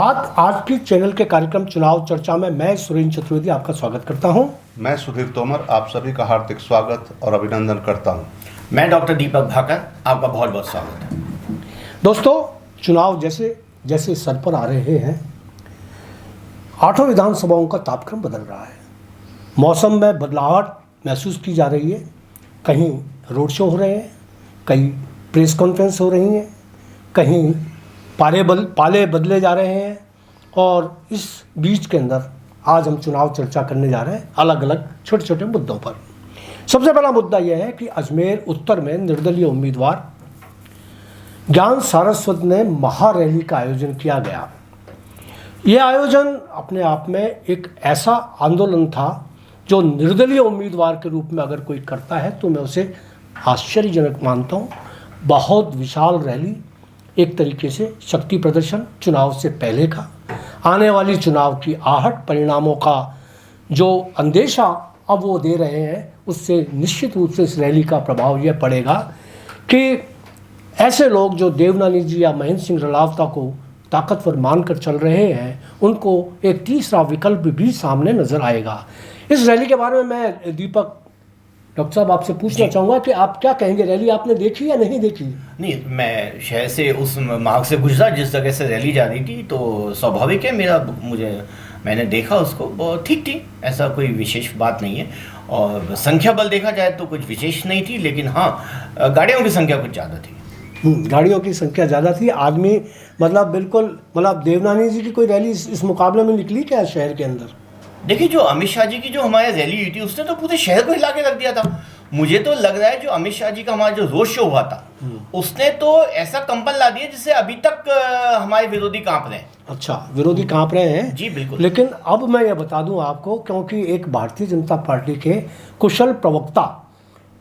सुप्रभात। आज की चैनल के कार्यक्रम चुनाव चर्चा में मैं सुरेंद्र चतुर्वेदी आपका स्वागत करता हूं। मैं सुधीर तोमर आप सभी का हार्दिक स्वागत और अभिनंदन करता हूं। मैं डॉक्टर दीपक भाकर आपका बहुत बहुत स्वागत है। दोस्तों, चुनाव जैसे जैसे सर पर आ रहे हैं, 8 विधानसभाओं का तापक्रम बदल रहा है। मौसम में बदलाव महसूस की जा रही है। कहीं रोड शो हो रहे हैं, कहीं प्रेस कॉन्फ्रेंस हो रही हैं, कहीं पाले बदले जा रहे हैं। और इस बीच के अंदर आज हम चुनाव चर्चा करने जा रहे हैं अलग अलग छोटे छोटे मुद्दों पर। सबसे पहला मुद्दा यह है कि अजमेर उत्तर में निर्दलीय उम्मीदवार ज्ञान सारस्वत ने महारैली का आयोजन किया गया। यह आयोजन अपने आप में एक ऐसा आंदोलन था जो निर्दलीय उम्मीदवार के रूप में अगर कोई करता है तो मैं उसे आश्चर्यजनक मानता हूँ। बहुत विशाल रैली, एक तरीके से शक्ति प्रदर्शन चुनाव से पहले का, आने वाली चुनाव की आहट, परिणामों का जो अंदेशा अब वो दे रहे हैं, उससे निश्चित रूप से इस रैली का प्रभाव यह पड़ेगा कि ऐसे लोग जो देवनानी जी या महेंद्र सिंह रलावता को ताकतवर मानकर चल रहे हैं, उनको एक तीसरा विकल्प भी सामने नजर आएगा। इस रैली के बारे में मैं दीपक डॉक्टर साहब आपसे पूछना चाहूँगा कि आप क्या कहेंगे। रैली आपने देखी या नहीं देखी? नहीं, मैं शहर से उस मार्ग से गुजरा जिस जगह से रैली जा रही थी, तो स्वाभाविक है मैंने देखा उसको, बहुत ठीक थी, ऐसा कोई विशेष बात नहीं है। और संख्या बल देखा जाए तो कुछ विशेष नहीं थी, लेकिन हाँ, गाड़ियों की संख्या कुछ ज़्यादा थी। गाड़ियों की संख्या ज़्यादा थी। आदमी मतलब देवनानी जी की कोई रैली इस मुकाबले में निकली क्या शहर के अंदर? देखिए, जो अमित शाह जी की जो हमारी रैली हुई थी, उसने तो पूरे शहर को हिला के रख दिया था। मुझे तो लग रहा है जो अमित शाह जी का हमारा जो रोड शो हुआ था, उसने तो ऐसा कंपन ला दिया जिससे अभी तक हमारे विरोधी कांप रहे हैं। अच्छा, विरोधी कांप रहे हैं? जी बिल्कुल। लेकिन अब मैं ये बता दूं आपको, क्योंकि एक भारतीय जनता पार्टी के कुशल प्रवक्ता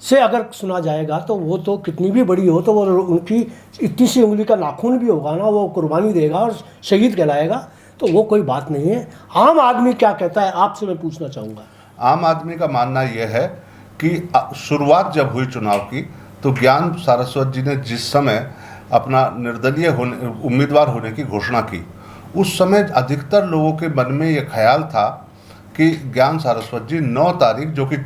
से अगर सुना जाएगा तो वो तो कितनी भी बड़ी हो तो वो उनकी इतनी सी उंगली का नाखून भी होगा ना, वो कुर्बानी देगा और शहीद कहलाएगा, तो वो कोई बात नहीं है। आम आदमी क्या कहता है, आपसे मैं पूछना चाहूँगा। आम आदमी का मानना यह है कि शुरुआत जब हुई चुनाव की, तो ज्ञान सारस्वत जी ने जिस समय अपना निर्दलीय उम्मीदवार होने की घोषणा की, उस समय अधिकतर लोगों के मन में यह ख्याल था कि ज्ञान सारस्वत जी 9 तारीख, जो कि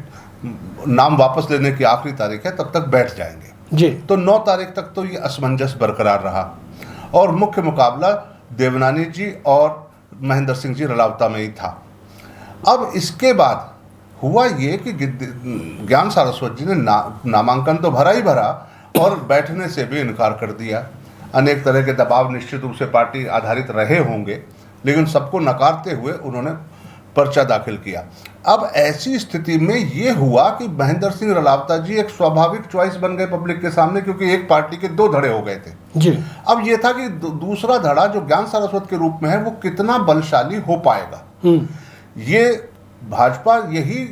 नाम वापस लेने की आखिरी तारीख है, तब तक बैठ जाएंगे जी। तो 9 तारीख तक तो ये असमंजस बरकरार रहा और मुख्य मुकाबला देवनानी जी और महेंद्र सिंह जी रलावता में ही था। अब इसके बाद हुआ ये कि ज्ञान सारस्वत जी ने नामांकन तो भरा ही भरा और बैठने से भी इनकार कर दिया। अनेक तरह के दबाव निश्चित रूप से पार्टी आधारित रहे होंगे, लेकिन सबको नकारते हुए उन्होंने पर्चा दाखिल किया। अब ऐसी स्थिति में ये हुआ कि महेंद्र सिंह रलावता जी एक स्वाभाविक चॉइस बन गए पब्लिक के सामने, क्योंकि एक पार्टी के 2 धड़े हो गए थे जी। अब ये था कि दूसरा धड़ा जो ज्ञान सारस्वत के रूप में है, वो कितना बलशाली हो पाएगा। ये भाजपा यही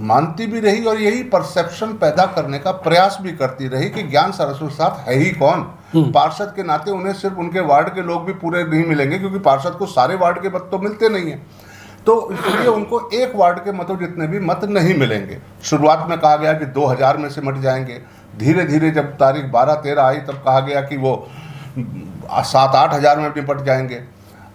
मानती भी रही और यही परसेप्शन पैदा करने का प्रयास भी करती रही कि ज्ञान सारस्वत साथ है ही कौन। पार्षद के नाते उन्हें सिर्फ उनके वार्ड के लोग भी पूरे नहीं मिलेंगे, क्योंकि पार्षद को सारे वार्ड के मत तो मिलते नहीं है, तो इसलिए उनको एक वार्ड के मतों जितने भी मत नहीं मिलेंगे। शुरुआत में कहा गया कि 2000 में सिमट जाएंगे। धीरे धीरे जब तारीख 12-13 आई, तब कहा गया कि वो 7-8 हज़ार में निपट जाएंगे।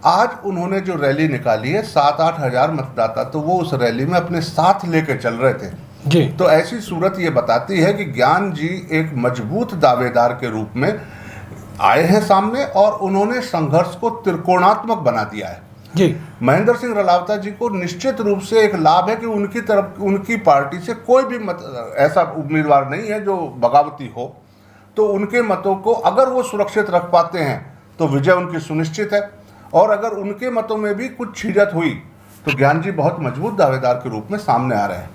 आज उन्होंने जो रैली निकाली है, 7-8 हज़ार मतदाता तो वो उस रैली में अपने साथ लेके चल रहे थे जी। तो ऐसी सूरत ये बताती है कि ज्ञान जी एक मजबूत दावेदार के रूप में आए हैं सामने और उन्होंने संघर्ष को त्रिकोणात्मक बना दिया है जी। महेंद्र सिंह रलावता जी को निश्चित रूप से एक लाभ है कि उनकी पार्टी से कोई भी ऐसा उम्मीदवार नहीं है जो बगावती हो, तो उनके मतों को अगर वो सुरक्षित रख पाते हैं तो विजय उनकी सुनिश्चित है। और अगर उनके मतों में भी कुछ छिजत हुई तो ज्ञान जी बहुत मजबूत दावेदार के रूप में सामने आ रहे हैं।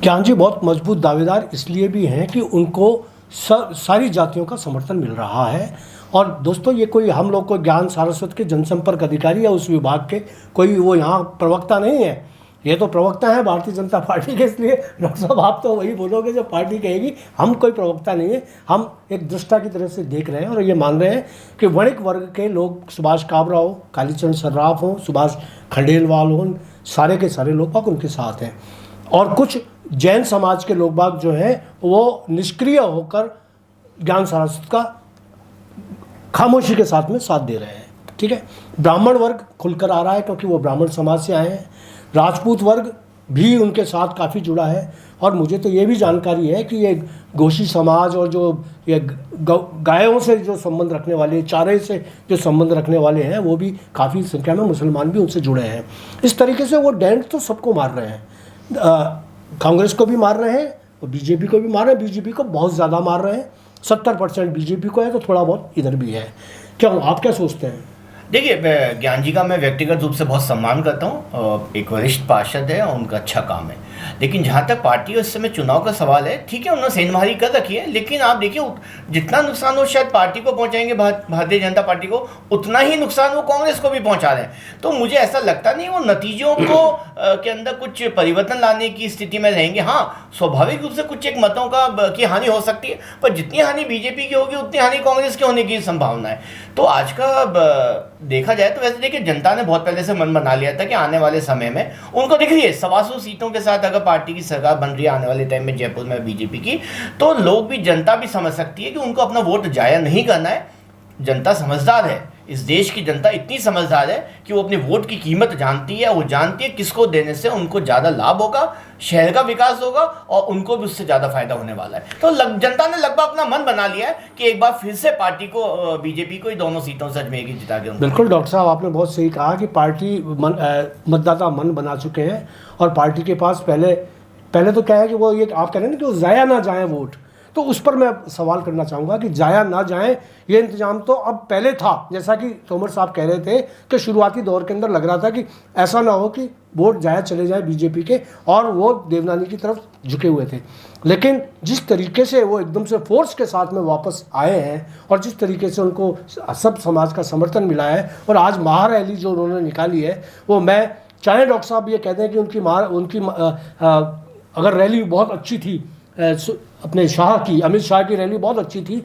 ज्ञान जी बहुत मजबूत दावेदार इसलिए भी हैं कि उनको सारी जातियों का समर्थन मिल रहा है। और दोस्तों, ये कोई हम लोग को ज्ञान सारस्वत के जनसंपर्क अधिकारी या उस विभाग के कोई वो यहाँ प्रवक्ता नहीं है, ये तो प्रवक्ता है भारतीय जनता पार्टी के। इसलिए डॉक्टर साहब आप तो वही बोलोगे जो पार्टी कहेगी, हम कोई प्रवक्ता नहीं है। हम एक दृष्टा की तरह से देख रहे हैं और ये मान रहे हैं कि वणिक वर्ग के लोग, सुभाष काबरा हो, कालीचरण सर्राफ हो, सुभाष खंडेलवाल हो, सारे के सारे लोग बाग उनके साथ हैं। और कुछ जैन समाज के लोग बाग जो हैं वो निष्क्रिय होकर ज्ञान सारस्वत का खामोशी के साथ में साथ दे रहे हैं। ठीक है। ब्राह्मण वर्ग खुलकर आ रहा है क्योंकि वो ब्राह्मण समाज से आए हैं। राजपूत वर्ग भी उनके साथ काफ़ी जुड़ा है। और मुझे तो ये भी जानकारी है कि ये गोशी समाज और जो ये गायों से जो संबंध रखने वाले, चारे से जो संबंध रखने वाले हैं, वो भी काफ़ी संख्या में मुसलमान भी उनसे जुड़े हैं। इस तरीके से वो डेंट तो सबको मार रहे हैं, कांग्रेस को भी मार रहे हैं और बीजेपी को भी मार रहे हैं। बीजेपी को बहुत ज़्यादा मार रहे हैं, 70% बीजेपी को है तो थोड़ा बहुत इधर भी है। क्यों, आप क्या सोचते हैं? देखिए, ज्ञान जी का मैं व्यक्तिगत रूप से बहुत सम्मान करता हूँ, एक वरिष्ठ पार्षद है और उनका अच्छा काम है। लेकिन जहाँ तक पार्टी और इस समय चुनाव का सवाल है, ठीक है, उन्होंने सेंधमारी कर रखी है, लेकिन आप देखिए जितना नुकसान वो शायद पार्टी को पहुँचाएंगे, भारतीय जनता पार्टी को, उतना ही नुकसान वो कांग्रेस को भी पहुँचा रहे हैं। तो मुझे ऐसा लगता नहीं वो नतीजों को के अंदर कुछ परिवर्तन लाने की स्थिति में रहेंगे। हाँ, स्वाभाविक रूप से कुछ एक मतों की हानि हो सकती है, पर जितनी हानि बीजेपी की होगी उतनी हानि कांग्रेस की होने की संभावना है। तो आज का देखा जाए तो वैसे देखिए, जनता ने बहुत पहले से मन बना लिया था कि आने वाले समय में उनको दिख रही है 125 सीटों के साथ अगर पार्टी की सरकार बन रही है आने वाले टाइम में जयपुर में बीजेपी की, तो लोग भी, जनता भी समझ सकती है कि उनको अपना वोट जाया नहीं करना है। जनता समझदार है, इस देश की जनता इतनी समझदार है कि वो अपने वोट की कीमत जानती है। वो जानती है किसको देने से उनको ज़्यादा लाभ होगा, शहर का विकास होगा और उनको भी उससे ज़्यादा फायदा होने वाला है। तो जनता ने लगभग अपना मन बना लिया है कि एक बार फिर से पार्टी को, बीजेपी को ही दोनों सीटों से अजमेर की जिता के। बिल्कुल डॉक्टर साहब, आपने बहुत सही कहा कि पार्टी मतदाता मन बना चुके हैं और पार्टी के पास पहले तो क्या है कि वो ये आप कह रहे हैं ना कि वो ज़ाया ना जाए वोट, तो उस पर मैं सवाल करना चाहूँगा कि जाया ना जाए ये इंतजाम तो अब पहले था। जैसा कि तोमर साहब कह रहे थे कि शुरुआती दौर के अंदर लग रहा था कि ऐसा ना हो कि वोट जाया चले जाए बीजेपी के, और वो देवनानी की तरफ झुके हुए थे। लेकिन जिस तरीके से वो एकदम से फोर्स के साथ में वापस आए हैं और जिस तरीके से उनको सब समाज का समर्थन मिला है, और आज महारैली जो उन्होंने निकाली है, वो मैं चाहे डॉक्टर साहब ये कहते हैं कि अगर रैली बहुत अच्छी थी, अपने शाह की, अमित शाह की रैली बहुत अच्छी थी,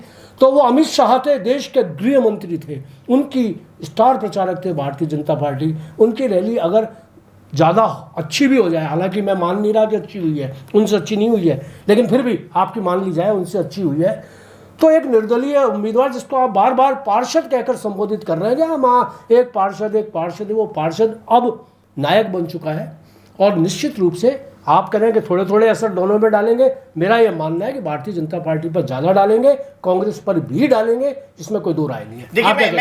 तो वो अमित शाह थे, देश के गृह मंत्री थे, उनकी स्टार प्रचारक थे भारतीय जनता पार्टी। उनकी रैली अगर ज़्यादा अच्छी भी हो जाए, हालांकि मैं मान नहीं रहा कि अच्छी हुई है, उनसे अच्छी नहीं हुई है, लेकिन फिर भी आपकी मान ली जाए उनसे अच्छी हुई है, तो एक निर्दलीय उम्मीदवार जिसको आप बार बार पार्षद कहकर संबोधित कर रहे हैं, हाँ एक पार्षद है, वो पार्षद अब नायक बन चुका है। और निश्चित रूप से आप करें कि थोड़े थोड़े असर दोनों में डालेंगे। मेरा यह मानना है कि भारतीय जनता पार्टी पर ज़्यादा डालेंगे, कांग्रेस पर भी डालेंगे, इसमें कोई दो राय नहीं है। देखिए,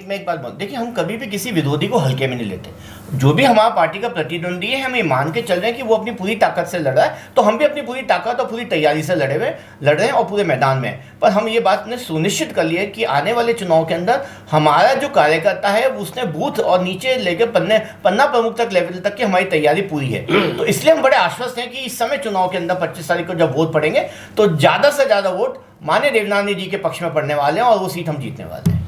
मैं एक बात बोलूं, देखिए, हम कभी भी किसी विरोधी को हल्के में नहीं लेते। जो भी हमारा पार्टी का प्रतिद्वंदी है, हम ये मान के चल रहे हैं कि वो अपनी पूरी ताकत से लड़ रहा है, तो हम भी अपनी पूरी ताकत और पूरी तैयारी से लड़ रहे हैं और पूरे मैदान में। पर हम ये बात ने सुनिश्चित कर लिया है कि आने वाले चुनाव के अंदर हमारा जो कार्यकर्ता है उसने बूथ और नीचे लेकर पन्ना प्रमुख तक लेवल तक की हमारी तैयारी पूरी है। तो इसलिए हम बड़े आश्वस्त हैं कि इस समय चुनाव के अंदर 25 तारीख को जब वोट पड़ेंगे तो ज़्यादा से ज़्यादा वोट माननीय देवनानी जी के पक्ष में पड़ने वाले हैं और वो सीट हम जीतने वाले हैं।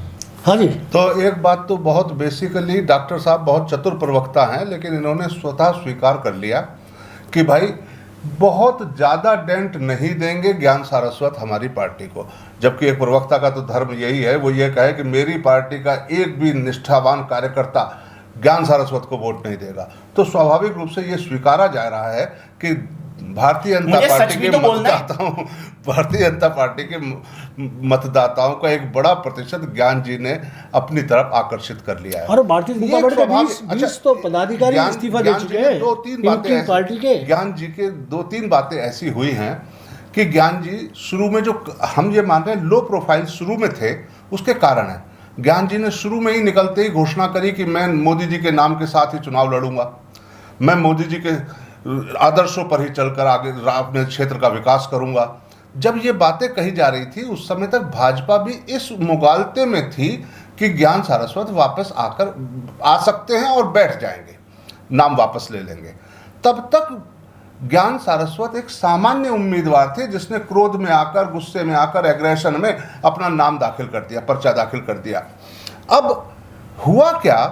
हाँ जी। तो एक बात तो बहुत बेसिकली डॉक्टर साहब बहुत चतुर प्रवक्ता हैं, लेकिन इन्होंने स्वतः स्वीकार कर लिया कि भाई बहुत ज़्यादा डेंट नहीं देंगे ज्ञान सारस्वत हमारी पार्टी को। जबकि एक प्रवक्ता का तो धर्म यही है, वो ये कहे कि मेरी पार्टी का एक भी निष्ठावान कार्यकर्ता ज्ञान सारस्वत को वोट नहीं देगा। तो स्वाभाविक रूप से ये स्वीकारा जा रहा है कि भारतीय जनता पार्टी के मतदाताओं का एक बड़ा प्रतिशत ज्ञान जी ने अपनी तरफ आकर्षित कर लिया है। और भारतीय जनता पार्टी के 20 तो पदाधिकारी इस्तीफा दे चुके हैं। ज्ञान जी के 2-3 बातें ऐसी हुई हैं कि ज्ञान जी शुरू में, जो हम ये मान रहे हैं लो प्रोफाइल शुरू में थे, उसके कारण है। ज्ञान जी ने शुरू में ही निकलते ही घोषणा करी कि मैं मोदी जी के नाम के साथ ही चुनाव लड़ूंगा, मैं मोदी जी के आदर्शों पर ही चलकर आगे अपने क्षेत्र का विकास करूंगा। जब ये बातें कही जा रही थी उस समय तक भाजपा भी इस मुगालते में थी कि ज्ञान सारस्वत वापस आ सकते हैं और बैठ जाएंगे, नाम वापस ले लेंगे। तब तक ज्ञान सारस्वत एक सामान्य उम्मीदवार थे जिसने क्रोध में आकर, गुस्से में आकर, एग्रेशन में अपना नाम दाखिल कर दिया, पर्चा दाखिल कर दिया। अब हुआ क्या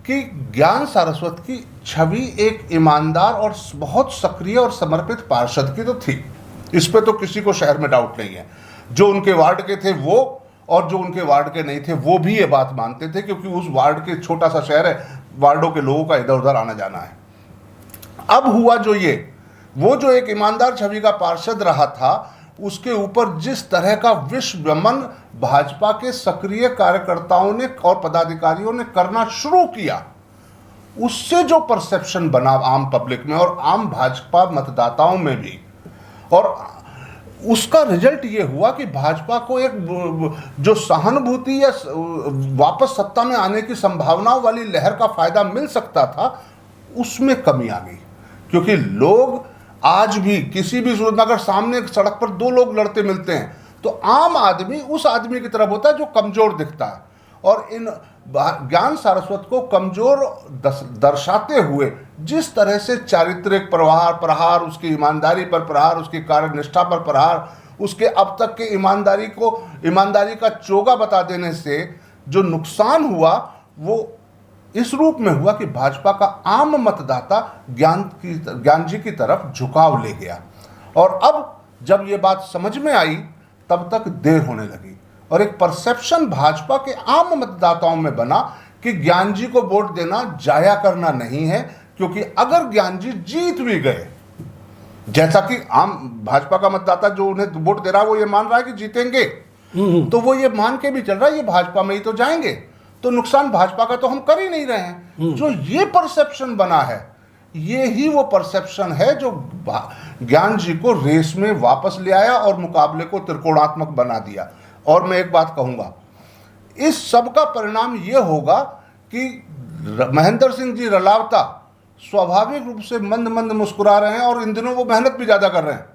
कि ज्ञान सारस्वत की छवि एक ईमानदार और बहुत सक्रिय और समर्पित पार्षद की तो थी, इस पे तो किसी को शहर में डाउट नहीं है। जो उनके वार्ड के थे वो, और जो उनके वार्ड के नहीं थे वो भी ये बात मानते थे, क्योंकि उस वार्ड के छोटा सा शहर है, वार्डों के लोगों का इधर उधर आना जाना है। अब हुआ जो एक ईमानदार छवि का पार्षद रहा था, उसके ऊपर जिस तरह का विषव्यमन भाजपा के सक्रिय कार्यकर्ताओं ने और पदाधिकारियों ने करना शुरू किया, उससे जो परसेप्शन बना आम पब्लिक में और आम भाजपा मतदाताओं में भी, और उसका रिजल्ट ये हुआ कि भाजपा को एक जो सहानुभूति या वापस सत्ता में आने की संभावनाओं वाली लहर का फायदा मिल सकता था, उसमें कमी आ गई। क्योंकि लोग आज भी किसी भी सूरत में अगर सामने सड़क पर दो लोग लड़ते मिलते हैं तो आम आदमी उस आदमी की तरफ होता है जो कमजोर दिखता है, और इन ज्ञान सारस्वत को कमजोर दर्शाते हुए जिस तरह से चारित्रिक प्रहार, उसकी ईमानदारी पर प्रहार, उसकी कार्यनिष्ठा पर प्रहार, उसके अब तक के ईमानदारी का चोगा बता देने से जो नुकसान हुआ वो इस रूप में हुआ कि भाजपा का आम मतदाता ज्ञान जी की तरफ झुकाव ले गया। और अब जब ये बात समझ में आई तब तक देर होने लगी, और एक परसेप्शन भाजपा के आम मतदाताओं में बना कि ज्ञान जी को वोट देना जाया करना नहीं है, क्योंकि अगर ज्ञान जी जीत भी गए, जैसा कि आम भाजपा का मतदाता जो उन्हें वोट दे रहा है वो ये मान रहा है कि जीतेंगे, तो वो ये मान के भी चल रहा है ये भाजपा में ही तो जाएंगे, तो नुकसान भाजपा का तो हम कर ही नहीं रहे हैं। जो ये परसेप्शन बना है, ये ही वो परसेप्शन है जो ज्ञान जी को रेस में वापस ले आया और मुकाबले को त्रिकोणात्मक बना दिया। और मैं एक बात कहूंगा, इस सब का परिणाम ये होगा कि महेंद्र सिंह जी रलावता स्वाभाविक रूप से मंद मंद मुस्कुरा रहे हैं, और इन दिनों वो मेहनत भी ज़्यादा कर रहे हैं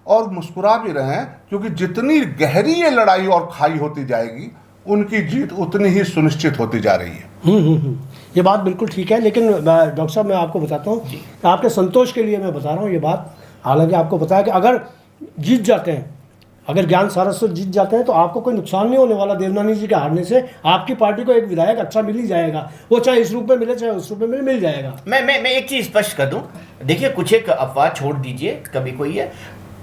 और मुस्कुरा भी रहे हैं, क्योंकि जितनी गहरी ये लड़ाई और खाई होती जाएगी उनकी जीत उतनी ही सुनिश्चित होती जा रही है। ये बात बिल्कुल ठीक है, लेकिन डॉक्टर साहब मैं आपको बताता हूँ, आपके संतोष के लिए मैं बता रहा हूँ ये बात। हालांकि आपको पता है कि अगर जीत जाते हैं, अगर ज्ञान सारस्वत जीत जाते हैं तो आपको कोई नुकसान नहीं होने वाला देवनानी जी के हारने से। आपकी पार्टी को एक विधायक अच्छा मिल ही जाएगा, वो चाहे इस रूप में मिले चाहे उस रूप में मिल जाएगा। मैं एक चीज़ स्पष्ट कर दूं, देखिए कुछ एक अफवाह छोड़ दीजिए, कभी कोई है,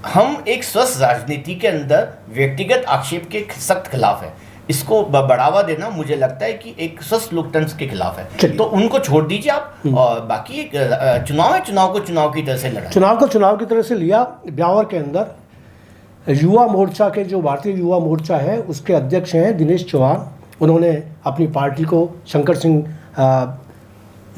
हम एक स्वस्थ राजनीति के अंदर व्यक्तिगत आक्षेप के सख्त खिलाफ है। इसको बढ़ावा देना मुझे लगता है कि एक स्वस्थ लोकतंत्र के खिलाफ है, तो उनको छोड़ दीजिए आप, और बाकी चुनाव है, चुनाव को चुनाव की तरह से लड़ा, चुनाव को चुनाव की तरह से लिया। ब्यावर के अंदर युवा मोर्चा के जो भारतीय युवा मोर्चा है उसके अध्यक्ष हैं दिनेश चौहान। उन्होंने अपनी पार्टी को शंकर सिंह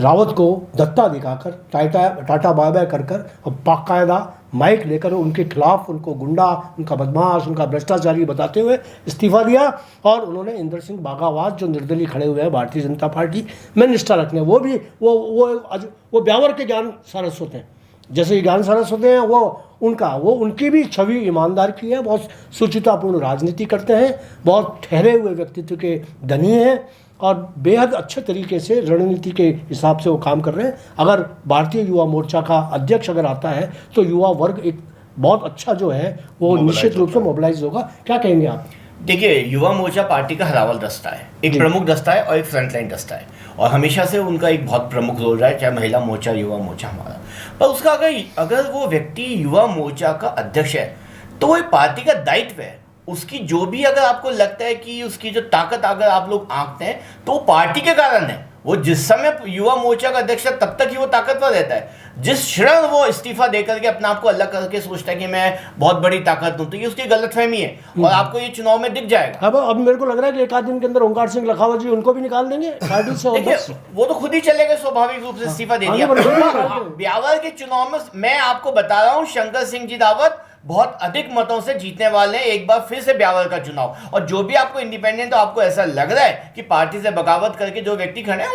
रावत को दत्ता दिखाकर टाटा बाय बाय कर और बाकायदा माइक लेकर उनके खिलाफ, उनको गुंडा, उनका बदमाश, उनका भ्रष्टाचारी बताते हुए इस्तीफा दिया। और उन्होंने इंदर सिंह बाघावाद जो निर्दलीय खड़े हुए हैं भारतीय जनता पार्टी में निष्ठा रखने, वो भी वो ब्यावर के ज्ञान सारस्वत हैं, जैसे ज्ञान सारस्वत हैं वो उनकी भी छवि ईमानदार की है, बहुत सुचितापूर्ण राजनीति करते हैं, बहुत ठहरे हुए व्यक्तित्व के धनी हैं और बेहद अच्छे तरीके से रणनीति के हिसाब से वो काम कर रहे हैं। अगर भारतीय युवा मोर्चा का अध्यक्ष अगर आता है तो युवा वर्ग एक बहुत अच्छा जो है वो निश्चित रूप से मोबिलाइज होगा। क्या कहेंगे आप? देखिए, युवा मोर्चा पार्टी का हरावल दस्ता है, एक प्रमुख दस्ता है और एक फ्रंटलाइन दस्ता है, और हमेशा से उनका एक बहुत प्रमुख रोल रहा है, चाहे महिला मोर्चा, युवा मोर्चा हमारा। पर उसका अगर वो व्यक्ति युवा मोर्चा का अध्यक्ष है तो वो एक पार्टी का दायित्व है, उसकी जो भी अगर आपको लगता है कि उसकी जो ताकत अगर आप लोग आंकते हैं तो पार्टी के कारण है। वो जिस समय युवा मोर्चा का अध्यक्ष है तब तक ही वो ताकतवर रहता है, जिस क्षण वो इस्तीफा देकर के अपने आप को अलग करके सोचता है कि मैं बहुत बड़ी ताकत हूं, तो ये उसकी गलतफहमी है और आपको ये चुनाव में दिख जाएगा। अब मेरे को लग रहा है कि एक आध दिन के अंदर ओंकार सिंह लखावत जी उनको भी निकाल देंगे पार्टी से। देखिए, वो तो खुद ही चले गए, स्वाभाविक रूप से इस्तीफा दे दिया। ब्यावर के चुनाव में मैं आपको बता रहा हूँ, शंकर सिंह जी रावत बहुत अधिक मतों से जीतने वाले हैं एक बार फिर से ब्यावर का चुनाव। और जो भी आपको इंडिपेंडेंट, आपको ऐसा लग रहा है कि पार्टी से बगावत करके जो व्यक्ति खड़े हैं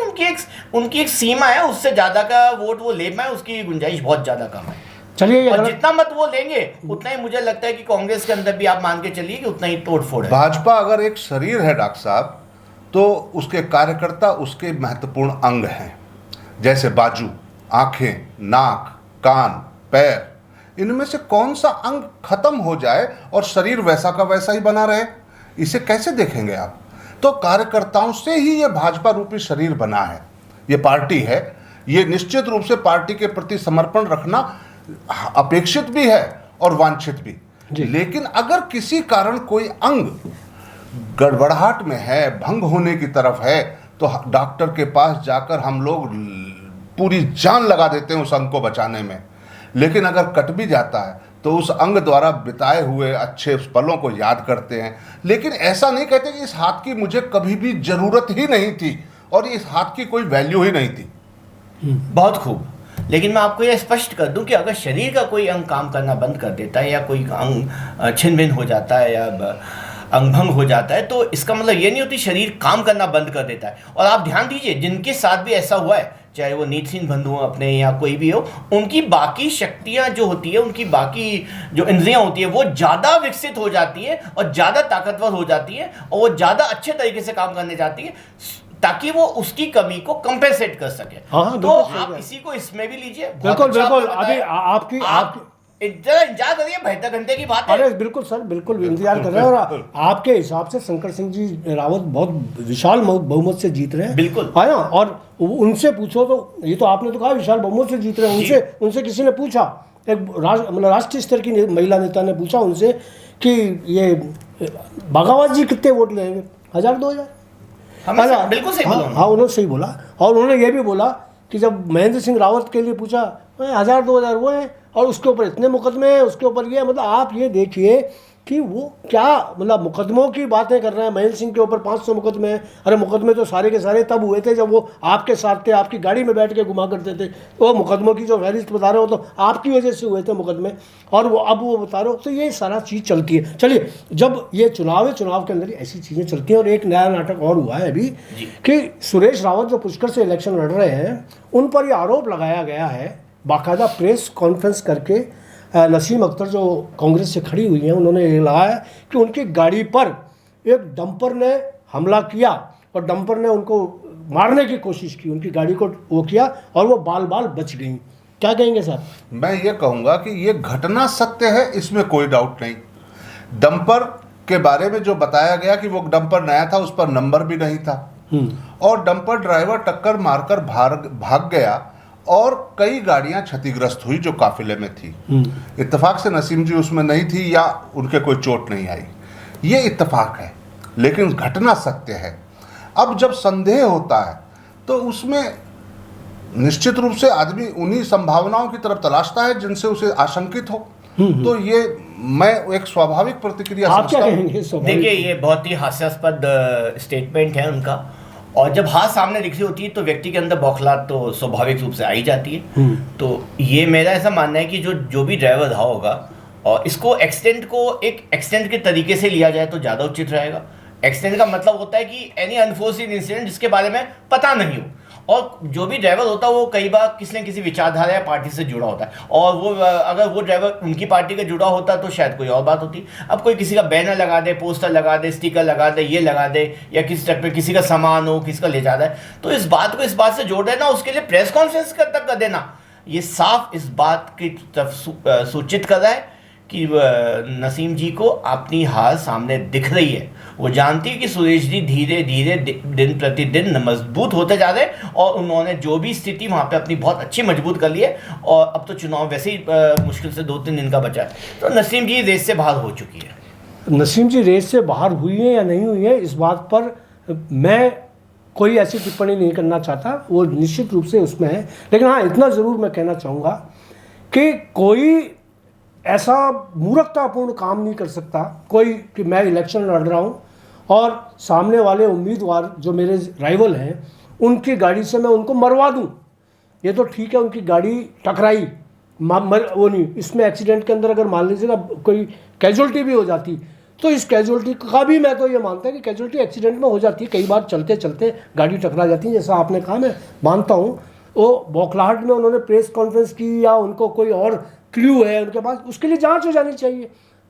उनकी एक सीमा है, उससे ज्यादा का वोट वो ले पाए उसकी गुंजाइश बहुत ज्यादा कम है। चलिए, और जितना मत वो लेंगे उतना ही मुझे लगता है कि कांग्रेस के अंदर भी आप मान के चलिए कि उतना ही तोड़फोड़ है। भाजपा अगर एक शरीर है डॉक्टर साहब, तो उसके कार्यकर्ता उसके महत्वपूर्ण अंग हैं, जैसे बाजू, आंखें, नाक, कान, पैर। इनमें से कौन सा अंग खत्म हो जाए और शरीर वैसा का वैसा ही बना रहे, इसे कैसे देखेंगे आप? तो कार्यकर्ताओं से ही ये भाजपा रूपी शरीर बना है, ये पार्टी है। ये निश्चित रूप से पार्टी के प्रति समर्पण रखना अपेक्षित भी है और वांछित भी। लेकिन अगर किसी कारण कोई अंग गड़बड़ाहट में है, भंग होने की तरफ है, तो डॉक्टर के पास जाकर हम लोग पूरी जान लगा देते हैं उस अंग को बचाने में। लेकिन अगर कट भी जाता है तो तो उस अंग द्वारा बिताए हुए अच्छे पलों को याद करते हैं, लेकिन ऐसा नहीं कहते कि इस हाथ की मुझे कभी भी जरूरत ही नहीं थी और इस हाथ की कोई वैल्यू ही नहीं थी। बहुत खूब। लेकिन मैं आपको यह स्पष्ट कर दूं कि अगर शरीर का कोई अंग काम करना बंद कर देता है या कोई अंग छिन्न भिन्न हो जाता है या अंग भंग हो जाता है, तो इसका मतलब ये नहीं होती शरीर काम करना बंद कर देता है। और आप ध्यान दीजिए, जिनके साथ भी ऐसा हुआ है, चाहे वो नेत्रहीन बंधु हो अपने या कोई भी हो, उनकी बाकी शक्तियां जो होती है, उनकी बाकी जो इंद्रियां होती है, वो ज़्यादा विकसित हो जाती है और ज़्यादा ताकतवर हो जाती है और वो ज़्यादा अच्छे तरीके से काम करने जाती है, ताकि वो उसकी कमी को कंपेंसेट कर सके। हाँ, तो आप इसी को इसमें भी लीजिए। बिल्कुल बिल्कुल। अभी आपकी इंतजार करिए, 72 घंटे की बात है। अरे बिल्कुल सर, बिल्कुल इंतजार कर रहे हैं। और आपके हिसाब से शंकर सिंह जी रावत बहुत विशाल बहुमत से जीत रहे हैं। बिल्कुल। है ना? और उनसे पूछो तो, ये तो आपने तो कहा विशाल बहुमत से जीत रहे हैं, उनसे किसी ने पूछा, एक मतलब राष्ट्रीय स्तर की महिला नेता ने पूछा उनसे कि ये बागावत जी कितने वोट लेंगे, 1000-2000? बिल्कुल सही बोला। हाँ, उन्होंने सही बोला। और उन्होंने ये भी बोला कि जब महेंद्र सिंह रावत के लिए पूछा, 1000-2000 वो हैं और उसके ऊपर इतने मुकदमे हैं, उसके ऊपर ये, मतलब आप ये देखिए कि वो क्या, मतलब मुकदमों की बातें कर रहे हैं। महेंद्र सिंह के ऊपर 500 मुकदमे हैं। अरे मुकदमे तो सारे के सारे तब हुए थे जब वो आपके साथ थे, आपकी गाड़ी में बैठ के घुमा करते थे। वो मुकदमों की जो फहरिस्त बता रहे हो तो आपकी वजह से हुए थे मुकदमे, और वो अब वो बता रहे हो। तो ये सारा चीज़ चलती है। चलिए, जब ये चुनाव है, चुनाव के अंदर ऐसी चीज़ें चलती हैं। और एक नया नाटक और हुआ है अभी कि सुरेश रावत जो पुष्कर से इलेक्शन लड़ रहे हैं, उन पर ये आरोप लगाया गया है, बाकायदा प्रेस कॉन्फ्रेंस करके नसीम अख्तर जो कांग्रेस से खड़ी हुई हैं, उन्होंने ये लगाया कि उनकी गाड़ी पर एक डंपर ने हमला किया और डंपर ने उनको मारने की कोशिश की, उनकी गाड़ी को वो किया और वो बाल बाल बच गई। क्या कहेंगे साहब? मैं ये कहूँगा कि ये घटना सत्य है, इसमें कोई डाउट नहीं। डंपर के बारे में जो बताया गया कि वो डंपर नया था, उस पर नंबर भी नहीं था और डंपर ड्राइवर टक्कर मारकर भाग गया और कई गाड़ियां क्षतिग्रस्त हुई जो काफिले में थी। इत्तेफाक से नसीम जी उसमें नहीं थी या उनके कोई चोट नहीं आई, ये इत्तेफाक है, लेकिन घटना सत्य है। अब जब संदेह होता है तो उसमें निश्चित रूप से आदमी उन्हीं संभावनाओं की तरफ तलाशता है जिनसे उसे आशंकित हो। तो ये मैं एक स्वाभाविक प्रतिक्रिया आप क्या समझता हूं। कहेंगे? देखिए, ये बहुत ही हास्यास्पद स्टेटमेंट है उनका, और जब हाथ सामने दिख रही होती है तो व्यक्ति के अंदर बौखलाहट तो स्वाभाविक रूप से आ ही जाती है। तो ये मेरा ऐसा मानना है कि जो भी ड्राइवर रहा होगा, और इसको एक्सटेंट को एक एक्सटेंट के तरीके से लिया जाए तो ज़्यादा उचित रहेगा। एक्सटेंट का मतलब होता है कि एनी अनफोर्सिन इंसिडेंट जिसके बारे में पता नहीं हो, और जो भी ड्राइवर होता है वो कई बार किसी न किसी विचारधारा या पार्टी से जुड़ा होता है, और वो अगर वो ड्राइवर उनकी पार्टी का जुड़ा होता तो शायद कोई और बात होती। अब कोई किसी का बैनर लगा दे, पोस्टर लगा दे, स्टिकर लगा दे, ये लगा दे, या किसी ट्रक पे किसी का सामान हो, किसी का ले जाता है, तो इस बात को इस बात से जोड़ देना, उसके लिए प्रेस कॉन्फ्रेंस तक कर देना, ये साफ इस बात की तरफ सूचित कर रहा है कि नसीम जी को अपनी हार सामने दिख रही है। वो जानती है कि सुरेश जी धीरे धीरे दिन प्रतिदिन मजबूत होते जा रहे हैं, और उन्होंने जो भी स्थिति वहाँ पे अपनी बहुत अच्छी मजबूत कर ली है, और अब तो चुनाव वैसे ही मुश्किल से 2-3 दिन का बचा है, तो नसीम जी रेस से बाहर हो चुकी है। नसीम जी रेस से बाहर हुई है या नहीं हुई है, इस बात पर मैं कोई ऐसी टिप्पणी नहीं करना चाहता, वो निश्चित रूप से उसमें है। लेकिन हाँ, इतना ज़रूर मैं कहना चाहूँगा कि कोई ऐसा मूर्खतापूर्ण काम नहीं कर सकता कोई कि मैं इलेक्शन लड़ रहा हूँ और सामने वाले उम्मीदवार जो मेरे राइवल हैं उनकी गाड़ी से मैं उनको मरवा दूँ। ये तो ठीक है, उनकी गाड़ी टकराई, वो नहीं, इसमें एक्सीडेंट के अंदर अगर मान लीजिएगा कोई कैजुअल्टी भी हो जाती, तो इस कैजुअल्टी का भी मैं तो ये मानता है कि कैजुअल्टी एक्सीडेंट में हो जाती है, कई बार चलते चलते गाड़ी टकरा जाती है, जैसा आपने कहा, मैं मानता हूँ। वो बौखलाहट में उन्होंने प्रेस कॉन्फ्रेंस की या उनको कोई और क्ल्यू है उनके पास, उसके लिए जांच हो जानी चाहिए।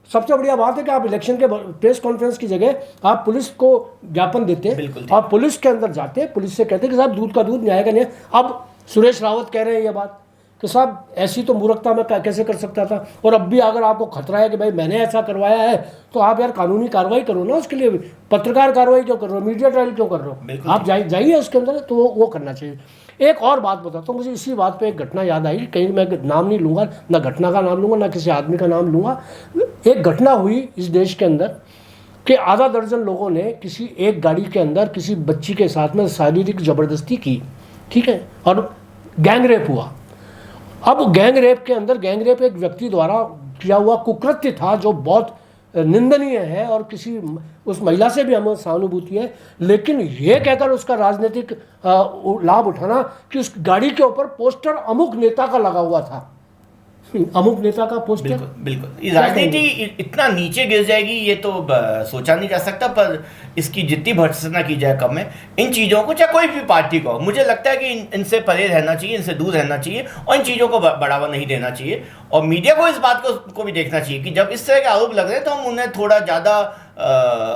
सबसे बढ़िया बात है कि आप इलेक्शन के प्रेस कॉन्फ्रेंस की जगह आप पुलिस को ज्ञापन देते और पुलिस के अंदर जाते, पुलिस से कहते कि साहब दूध का दूध न्याय का न्याय। अब सुरेश रावत कह रहे हैं ये बात कि साहब ऐसी तो मूर्खता मैं कैसे कर सकता था, और अब भी अगर आपको खतरा है कि भाई मैंने ऐसा करवाया है तो आप यार कानूनी कार्रवाई करो ना, उसके लिए पत्रकार कार्रवाई क्यों कर रहे हो, मीडिया ट्रायल क्यों कर रहे हो, आप जाइए उसके अंदर, तो वो करना चाहिए। एक और बात बताता हूँ, मुझे इसी बात पे एक घटना याद आई, कहीं मैं नाम नहीं लूँगा, ना घटना का नाम लूँगा ना किसी आदमी का नाम लूँगा। एक घटना हुई इस देश के अंदर कि आधा दर्जन लोगों ने किसी एक गाड़ी के अंदर किसी बच्ची के साथ में शारीरिक ज़बरदस्ती की, ठीक है, और गैंग रेप हुआ। अब गैंग रेप के अंदर, गैंग रेप एक व्यक्ति द्वारा किया हुआ कुकृत्य था जो बहुत निंदनीय है और किसी उस महिला से भी हमें सहानुभूति है, लेकिन ये कहकर उसका राजनीतिक लाभ उठाना कि उस गाड़ी के ऊपर पोस्टर अमुक नेता का लगा हुआ था, अमुक नेता का पोस्टर। बिल्कुल बिल्कुल, ये राजनीति इतना नीचे गिर जाएगी ये तो सोचा नहीं जा सकता, पर इसकी जितनी भर्त्सना की जाए कम है। इन चीज़ों को, चाहे कोई भी पार्टी को, मुझे लगता है कि इनसे परे रहना चाहिए, इनसे दूर रहना चाहिए और इन चीज़ों को बढ़ावा नहीं देना चाहिए। और मीडिया को इस बात को भी देखना चाहिए कि जब इस तरह के आरोप लग रहे हैं तो हम उन्हें थोड़ा ज़्यादा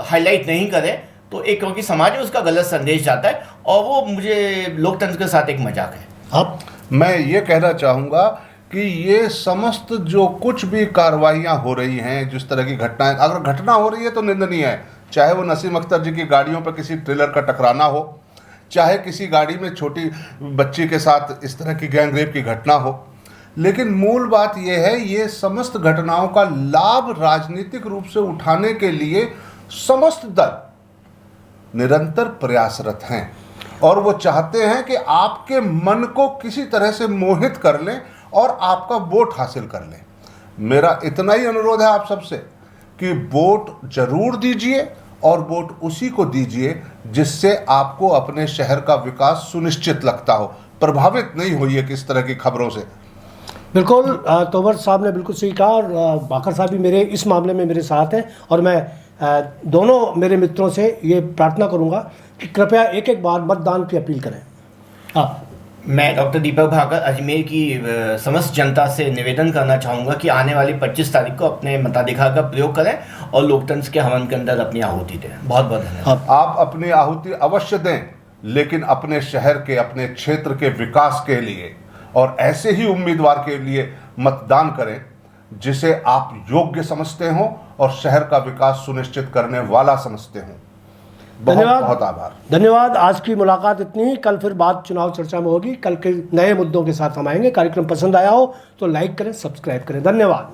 हाईलाइट नहीं करें, तो एक क्योंकि समाज में उसका गलत संदेश जाता है और वो मुझे लोकतंत्र के साथ एक मजाक है। अब मैं ये कहना चाहूँगा कि ये समस्त जो कुछ भी कार्रवाइयाँ हो रही हैं, जिस तरह की घटनाएं, अगर घटना हो रही है तो निंदनीय है, चाहे वो नसीम अख्तर जी की गाड़ियों पर किसी ट्रेलर का टकराना हो, चाहे किसी गाड़ी में छोटी बच्ची के साथ इस तरह की गैंगरेप की घटना हो। लेकिन मूल बात यह है, ये समस्त घटनाओं का लाभ राजनीतिक रूप से उठाने के लिए समस्त दल निरंतर प्रयासरत हैं और वो चाहते हैं कि आपके मन को किसी तरह से मोहित कर लें और आपका वोट हासिल कर लें। मेरा इतना ही अनुरोध है आप सबसे कि वोट जरूर दीजिए और वोट उसी को दीजिए जिससे आपको अपने शहर का विकास सुनिश्चित लगता हो, प्रभावित नहीं होइए किस तरह की खबरों से। बिल्कुल, तोमर साहब ने बिल्कुल सही कहा और बाकर साहब भी मेरे इस मामले में मेरे साथ हैं और मैं दोनों मेरे मित्रों से ये प्रार्थना करूंगा कि कृपया एक एक बार मतदान की अपील करें। हाँ, मैं डॉक्टर दीपक भाकर अजमेर की समस्त जनता से निवेदन करना चाहूँगा कि आने वाली 25 तारीख को अपने मताधिकार का प्रयोग करें और लोकतंत्र के हवन के अंदर अपनी आहुति दें। बहुत बहुत धन्यवाद। आप अपनी आहुति अवश्य दें, लेकिन अपने शहर के, अपने क्षेत्र के विकास के लिए और ऐसे ही उम्मीदवार के लिए मतदान करें जिसे आप योग्य समझते हों और शहर का विकास सुनिश्चित करने वाला समझते हों। धन्यवाद, बहुत आभार। धन्यवाद। आज की मुलाकात इतनी ही, कल फिर बात चुनाव चर्चा में होगी। कल के नए मुद्दों के साथ हम आएंगे। कार्यक्रम पसंद आया हो तो लाइक करें, सब्सक्राइब करें। धन्यवाद।